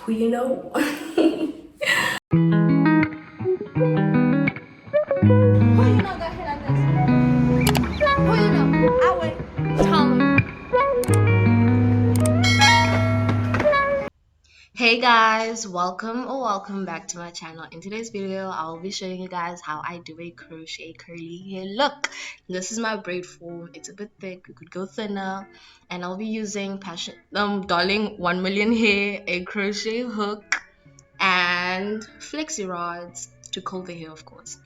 Who you know? Who you know got hit like this? Who you know? I wait. Tell me. Hey guys, welcome back to my channel. In today's video, I will be showing you guys how I do a crochet curly hair look. This is my braid form. It's a bit thick. You could go thinner, and I'll be using darling 1 million hair, a crochet hook, and flexi rods to curl the hair, of course.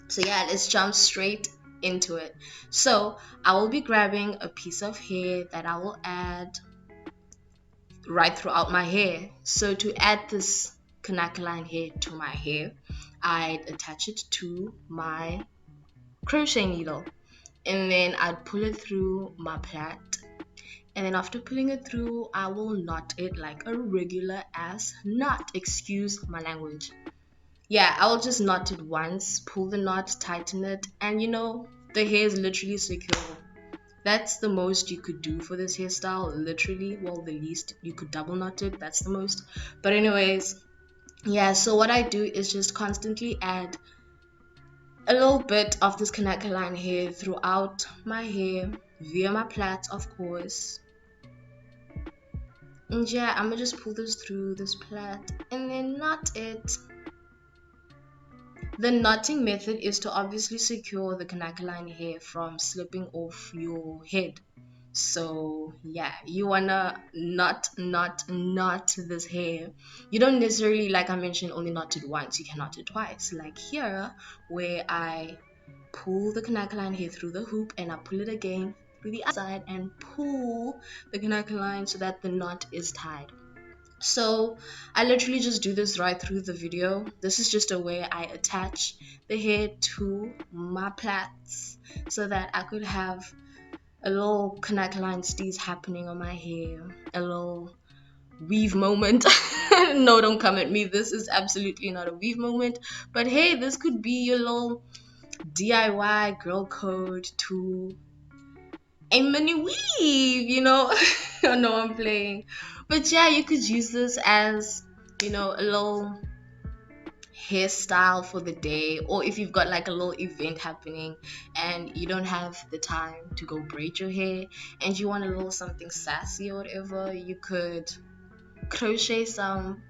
So yeah, let's jump straight into it. So I will be grabbing a piece of hair that I will add right throughout my hair. So to add this Kanaka line hair to my hair, I'd attach it to my crochet needle, and then I'd pull it through my plait, and then after pulling it through, I will knot it like a regular ass knot. Excuse my language. Yeah, I'll just knot it once, pull the knot, tighten it, and the hair is literally secure. That's the most you could do for this hairstyle, literally. Well, the least you could double knot it, that's the most. But anyways, yeah, so what I do is just constantly add a little bit of this Kanaka line hair throughout my hair via my plaits, of course. And yeah, I'm gonna just pull this through this plait and then knot it. The knotting method is to obviously secure the Kanaka line hair from slipping off your head. So yeah, you wanna knot this hair. You don't necessarily, like I mentioned, only knot it once. You can knot it twice. Like here, where I pull the Kanaka line hair through the hoop and I pull it again through the other side and pull the Kanaka line so that the knot is tied. So I literally just do this right through the video. This is just a way I attach the hair to my plaits so that I could have a little Kanaka line steeze happening on my hair, a little weave moment. No, don't come at me. This is absolutely not a weave moment. But hey, this could be your little DIY girl code to a mini weave, I know I'm playing. But yeah, you could use this as, a little hairstyle for the day, or if you've got like a little event happening and you don't have the time to go braid your hair and you want a little something sassy or whatever, you could crochet some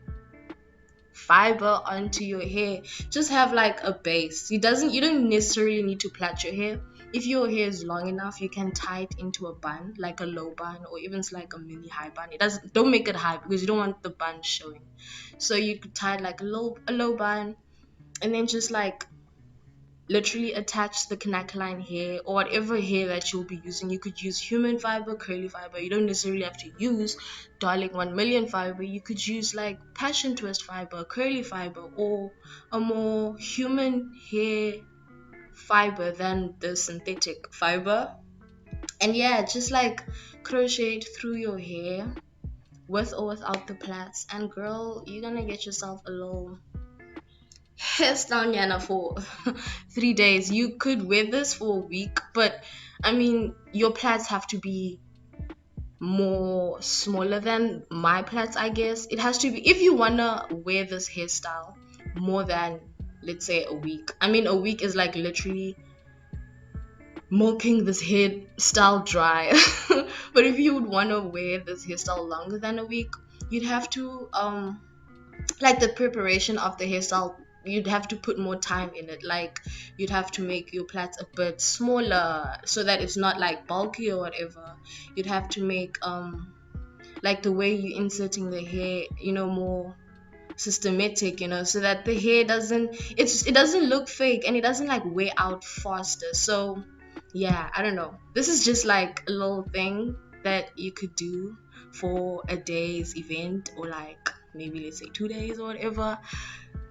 fiber onto your hair. Just have like a base. You don't necessarily need to plait your hair. If your hair is long enough, you can tie it into a bun, like a low bun, or even like a mini high bun. Don't make it high because you don't want the bun showing. So you could tie it like a low bun, and then just like literally attach the Kanaka line hair or whatever hair that you'll be using. You could use human fiber, curly fiber. You don't necessarily have to use darling 1 million fiber. You could use like passion twist fiber, curly fiber, or a more human hair fiber than the synthetic fiber. And yeah, just like crochet it through your hair with or without the plaits, and girl, you're gonna get yourself a little hairstyle Yana for 3 days. You could wear this for a week, but I mean, your plaits have to be more smaller than my plaits, I guess. It has to be, if you wanna wear this hairstyle more than, let's say, a week. I mean, a week is like literally milking this hairstyle dry. But if you would wanna wear this hairstyle longer than a week, you'd have to like the preparation of the hairstyle, you'd have to put more time in it. Like you'd have to make your plaits a bit smaller so that it's not like bulky or whatever. You'd have to make like the way you're inserting the hair, more systematic, so that the hair it doesn't look fake and it doesn't like wear out faster. So yeah, I don't know, this is just like a little thing that you could do for a day's event, or like maybe let's say 2 days or whatever,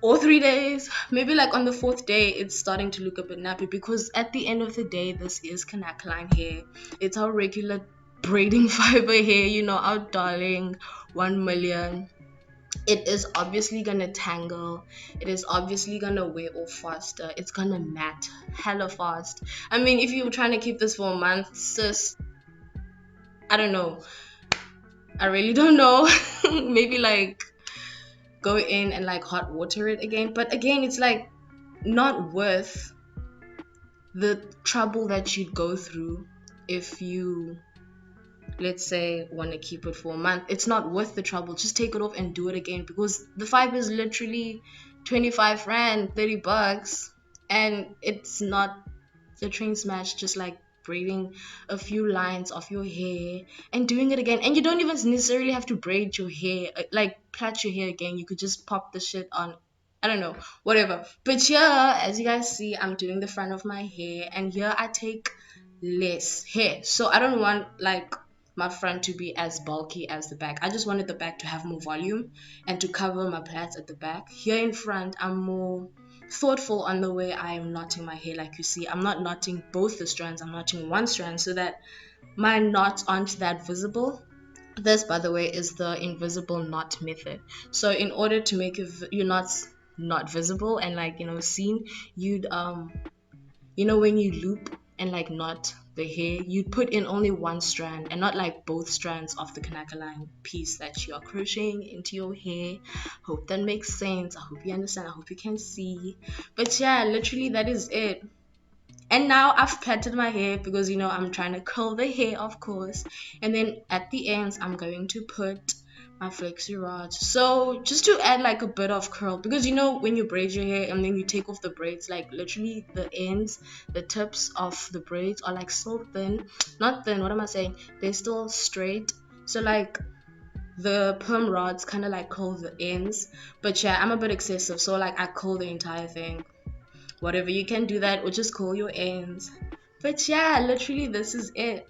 or 3 days. Maybe like on the fourth day it's starting to look a bit nappy, because at the end of the day, this is Kanaka line hair. It's our regular braiding fiber hair, our darling 1 million. It is obviously gonna tangle. It is obviously gonna wear off faster. It's gonna mat hella fast. I mean, if you're trying to keep this for a month, sis, I don't know. I really don't know. Maybe like go in and like hot water it again. But again, it's like not worth the trouble that you'd go through if you, let's say, want to keep it for a month. It's not worth the trouble. Just take it off and do it again, because the fiber is literally 25 rand, 30 bucks, and it's not the train smash. Just like braiding a few lines off your hair and doing it again. And you don't even necessarily have to braid your hair, like plait your hair again. You could just pop the shit on, I don't know, whatever. But here, as you guys see, I'm doing the front of my hair, and here I take less hair. So I don't want like my front to be as bulky as the back. I just wanted the back to have more volume and to cover my plaits at the back. Here in front, I'm more thoughtful on the way I am knotting my hair. Like you see, I'm not knotting both the strands, I'm knotting one strand so that my knots aren't that visible. This, by the way, is the invisible knot method. So in order to make your knots not visible and like, seen, you'd when you loop and like knot the hair, you'd put in only one strand and not like both strands of the kanaka line piece that you are crocheting into your hair. Hope that makes sense. I hope you understand. I hope you can see. But yeah, literally that is it. And now I've plaited my hair because I'm trying to curl the hair, of course. And then at the ends I'm going to put my flexi rods, so just to add like a bit of curl, because when you braid your hair and then you take off the braids, like literally the ends, the tips of the braids are like so thin, not thin, what am I saying, they're still straight. So like the perm rods kind of like curl the ends. But yeah, I'm a bit excessive, so like I curl the entire thing. Whatever, you can do that, or just curl your ends. But yeah, literally this is it.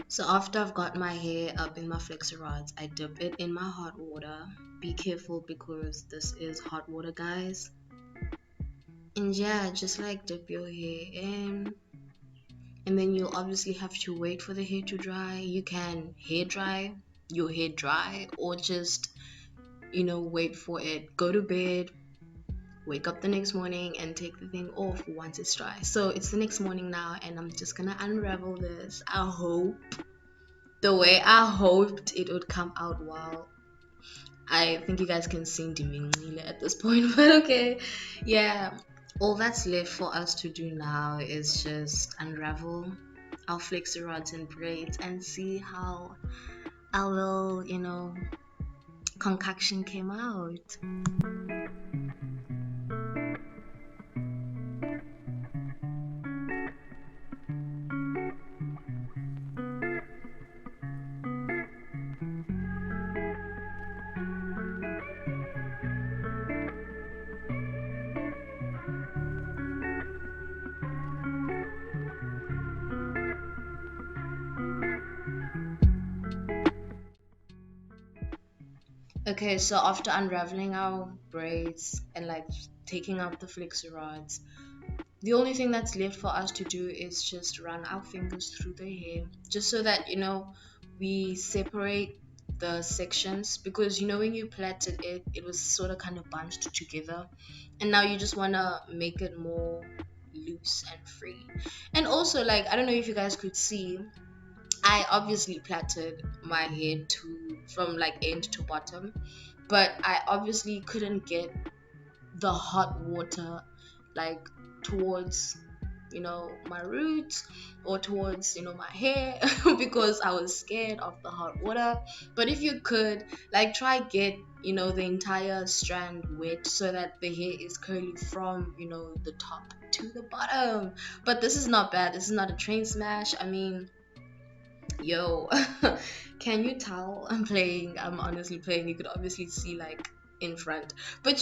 So after I've got my hair up in my flexor rods, I dip it in my hot water. Be careful because this is hot water, guys. And yeah, just like dip your hair in. And then you'll obviously have to wait for the hair to dry. You can hair dry your hair dry, or just, wait for it. Go to bed, wake up the next morning and take the thing off once it's dry. So it's the next morning now, and I'm just gonna unravel this. I hope the way I hoped it would come out well. I think you guys can sing Dimingile at this point, but okay. Yeah, all that's left for us to do now is just unravel our flexor rods and braids and see how our little, concoction came out. Okay, so after unraveling our braids and like taking out the flexor rods, the only thing that's left for us to do is just run our fingers through the hair, just so that we separate the sections, because when you plaited it, it was sort of kind of bunched together, and now you just want to make it more loose and free. And also, like, I don't know if you guys could see, I obviously plaited my hair from like end to bottom, but I obviously couldn't get the hot water like towards my roots or towards my hair because I was scared of the hot water. But if you could, like, try get the entire strand wet so that the hair is curly from the top to the bottom. But this is not bad, this is not a train smash. I mean, yo, can you tell I'm playing? I'm honestly playing. You could obviously see like in front, but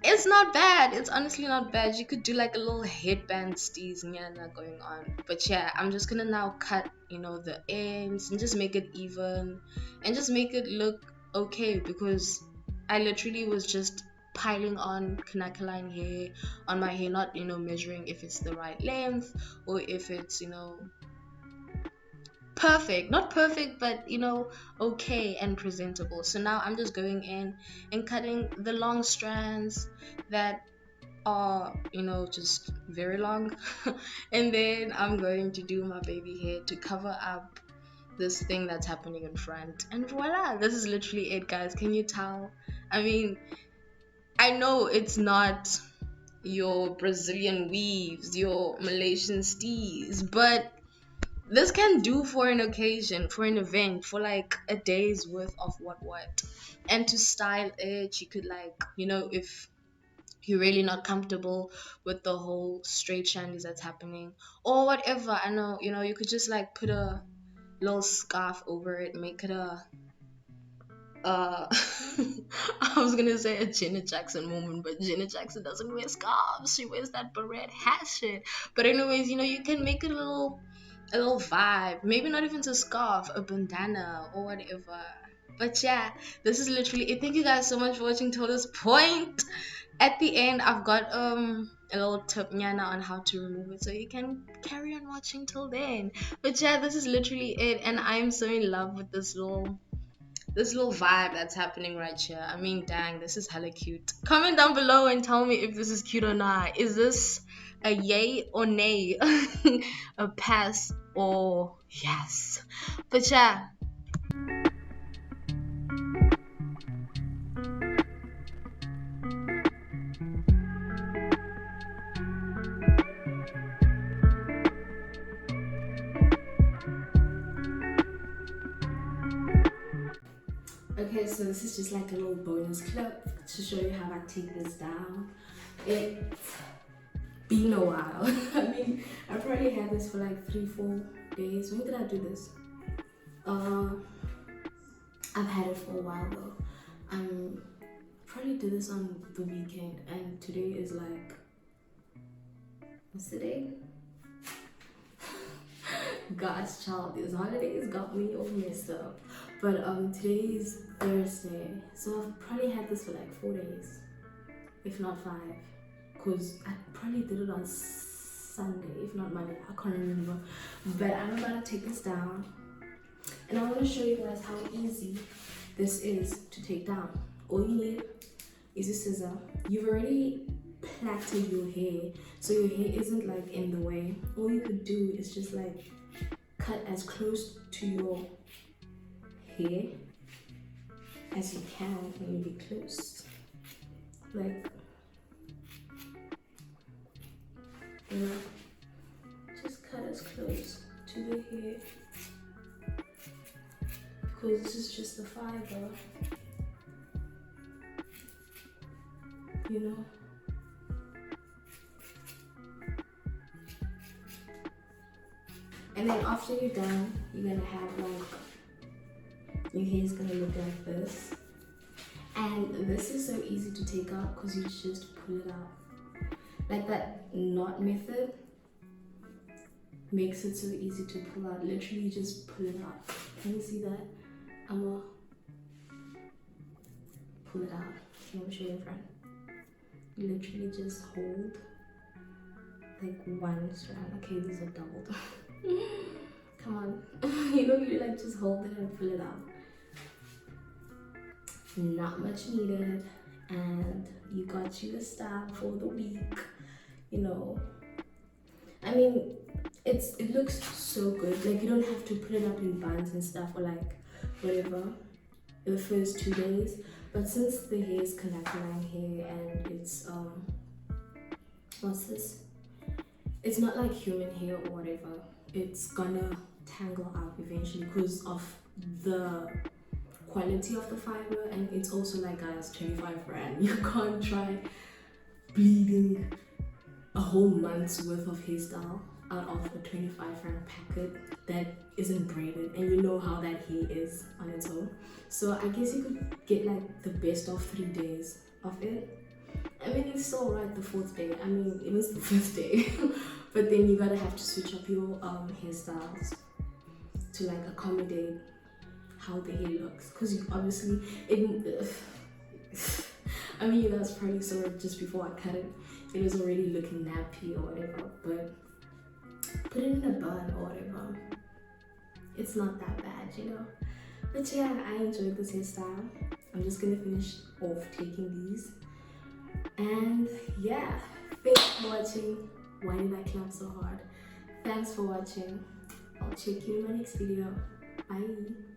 It's not bad. It's honestly not bad. You could do like a little headband steez nyana going on. But yeah, I'm just gonna now cut, the ends and just make it even and just make it look okay, because I literally was just piling on Kanakaline hair on my hair, not, measuring if it's the right length or if it's, perfect. Not perfect, but okay and presentable. So now I'm just going in and cutting the long strands that are, just very long. And then I'm going to do my baby hair to cover up this thing that's happening in front. And voila, this is literally it, guys. Can you tell? I mean, I know it's not your Brazilian weaves, your Malaysian stees, but this can do for an occasion, for an event, for like a day's worth of what. And to style it, you could, like, if you're really not comfortable with the whole straight shandies that's happening or whatever, I know, you could just like put a little scarf over it, make it a I was gonna say a Janet Jackson moment, but Janet Jackson doesn't wear scarves. She wears that beret hat shit. But anyways, you can make it a little vibe. Maybe not even a scarf, a bandana or whatever. But yeah, this is literally it. Thank you guys so much for watching till this point. At the end, I've got a little tip nyana on how to remove it, so you can carry on watching till then. But yeah, this is literally it, and I'm so in love with this little vibe that's happening right here. I mean, dang, this is hella cute. Comment down below and tell me if this is cute or not. Is this a yay or nay? A pass or yes? But yeah. Okay, so this is just like a little bonus clip to show you how I take this down. It's been a while. I mean, I probably had this for like 3-4 days. When did I do this? I've had it for a while though. Probably did this on the weekend, and today is like, what's today? God's child, these holidays got me all messed up. But today is Thursday, so I've probably had this for like 4 days, if not 5, because I probably did it on Sunday, if not Monday. I can't remember. But I'm about to take this down, and I want to show you guys how easy this is to take down. All you need is a scissor. You've already plaited your hair, so your hair isn't like in the way. All you could do is just like cut as close to your hair as you can when you be close, like, just cut as close to the hair, because this is just the fiber, and then after you're done, you're gonna have like, your hair is gonna look like this. And this is so easy to take out because you just pull it out. Like that knot method makes it so easy to pull out. Literally just pull it out. Can you see that? I'm gonna pull it out. Let me show you in front. You literally just hold like one strand. Okay, these are doubled. Come on. You like just hold it and pull it out. Not much needed, and you got you a style for the week. I mean, it looks so good. Like, you don't have to put it up in buns and stuff, or like whatever the first 2 days. But since the hair is Kanakaline hair, and it's what's this? It's not like human hair or whatever. It's gonna tangle out eventually because of the quality of the fiber, and it's also like, guys, 25 rand. You can't try bleeding a whole month's worth of hairstyle out of a 25 rand packet that isn't braided, and you know how that hair is on its own. So I guess you could get like the best of 3 days of it, I mean, it's still right the fourth day. I mean, it is the fifth day. But then you gotta have to switch up your hairstyles to like accommodate how the hair looks, because you obviously it I mean, you guys probably saw it just before I cut it. It was already looking nappy or whatever, but put it in a bun or whatever, it's not that bad, you know. But yeah, I enjoyed this hairstyle. I'm just gonna finish off taking these, and yeah, thanks for watching. Why did I clap so hard? Thanks for watching. I'll check you in my next video. Bye.